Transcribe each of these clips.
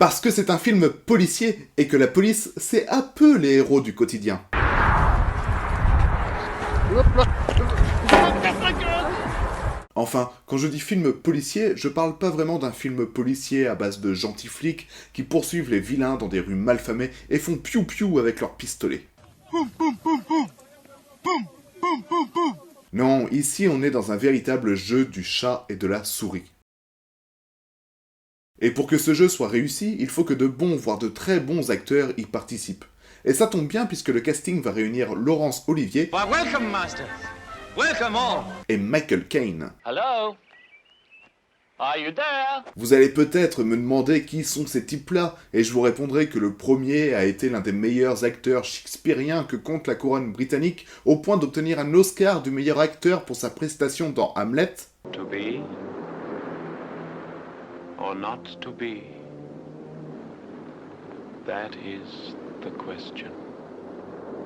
Parce que c'est un film policier et que la police, c'est un peu les héros du quotidien. Enfin, quand je dis film policier, je parle pas vraiment d'un film policier à base de gentils flics qui poursuivent les vilains dans des rues malfamées et font piou-piou avec leurs pistolets. Non, ici on est dans un véritable jeu du chat et de la souris. Et pour que ce jeu soit réussi, il faut que de bons, voire de très bons acteurs y participent. Et ça tombe bien puisque le casting va réunir Laurence Olivier et Michael Caine. Hello? Are you there? Vous allez peut-être me demander qui sont ces types-là, et je vous répondrai que le premier a été l'un des meilleurs acteurs shakespeariens que compte la couronne britannique, au point d'obtenir un Oscar du meilleur acteur pour sa prestation dans Hamlet. To be or not to be? That is the question.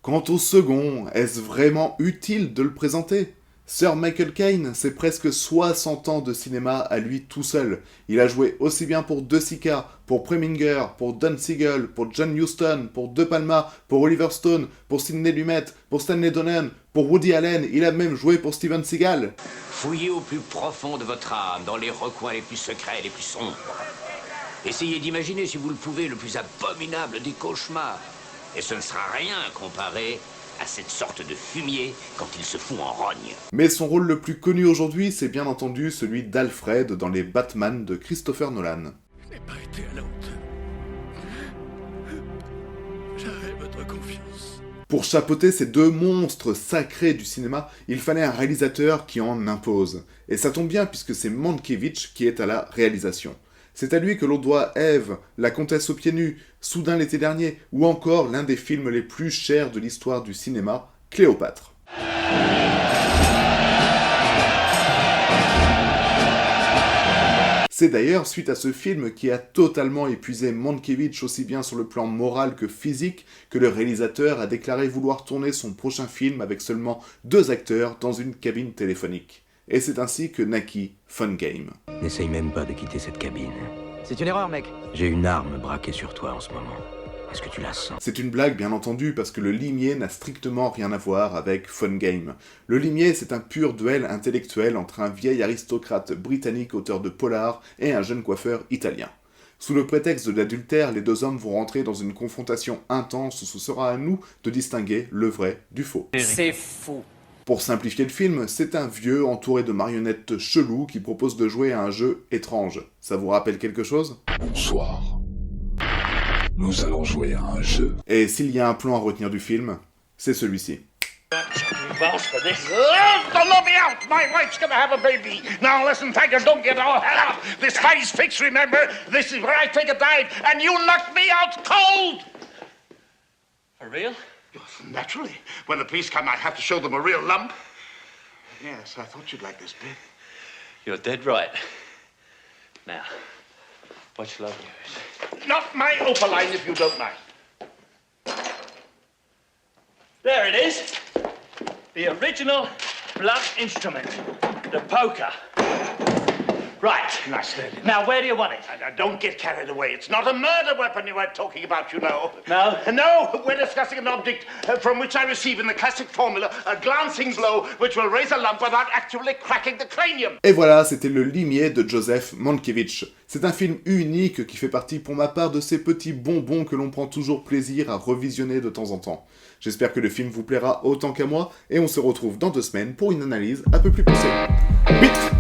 Quant au second, est-ce vraiment utile de le présenter ? Sir Michael Caine, c'est presque 60 ans de cinéma à lui tout seul. Il a joué aussi bien pour De Sica, pour Preminger, pour Don Siegel, pour John Huston, pour De Palma, pour Oliver Stone, pour Sidney Lumet, pour Stanley Donen, pour Woody Allen, il a même joué pour Steven Seagal. Fouillez au plus profond de votre âme, dans les recoins les plus secrets, les plus sombres. Essayez d'imaginer, si vous le pouvez, le plus abominable des cauchemars. Et ce ne sera rien comparé à cette sorte de fumier quand il se fout en rogne. Mais son rôle le plus connu aujourd'hui, c'est bien entendu celui d'Alfred dans les Batman de Christopher Nolan. Je n'ai pas été à la hauteur. J'avais votre confiance. Pour chapeauter ces deux monstres sacrés du cinéma, il fallait un réalisateur qui en impose. Et ça tombe bien puisque c'est Mankiewicz qui est à la réalisation. C'est à lui que l'on doit Ève, la comtesse aux pieds nus, Soudain l'été dernier, ou encore l'un des films les plus chers de l'histoire du cinéma, Cléopâtre. C'est d'ailleurs suite à ce film qui a totalement épuisé Mankiewicz aussi bien sur le plan moral que physique que le réalisateur a déclaré vouloir tourner son prochain film avec seulement 2 acteurs dans une cabine téléphonique. Et c'est ainsi que naquit Fun Game. N'essaye même pas de quitter cette cabine. C'est une erreur, mec. J'ai une arme braquée sur toi en ce moment. Est-ce que tu la sens? C'est une blague bien entendu parce que le limier n'a strictement rien à voir avec Fun Game. Le limier c'est un pur duel intellectuel entre un vieil aristocrate britannique auteur de polar et un jeune coiffeur italien. Sous le prétexte de l'adultère, les 2 hommes vont rentrer dans une confrontation intense où ce sera à nous de distinguer le vrai du faux. C'est faux. Pour simplifier le film, c'est un vieux entouré de marionnettes chelous qui propose de jouer à un jeu étrange. Ça vous rappelle quelque chose ? Bonsoir. Nous allons jouer à un jeu. Et s'il y a un plan à retenir du film, c'est celui-ci. Don't let me out! My wife's gonna have a baby. Now listen, Tiger, don't get all head up. This fight is fixed, remember? This is where I take a dive, and you knocked me out cold! For real? Naturally. When the police come, I have to show them a real lump. Yes, I thought you'd like this bit. You're dead right. Now, what shall I use? Not my opaline, if you don't mind. There it is. The original blunt instrument. The poker. Right. Nice lady. Now, where do you want it? Now, don't get carried away. It's not a murder weapon you were talking about, you know. No? No, we're discussing an object from which I receive in the classic formula a glancing blow which will raise a lump without actually cracking the cranium. Et voilà, c'était Le Limier de Joseph Mankiewicz. C'est un film unique qui fait partie pour ma part de ces petits bonbons que l'on prend toujours plaisir à revisionner de temps en temps. J'espère que le film vous plaira autant qu'à moi, et on se retrouve dans 2 semaines pour une analyse un peu plus poussée. Vite!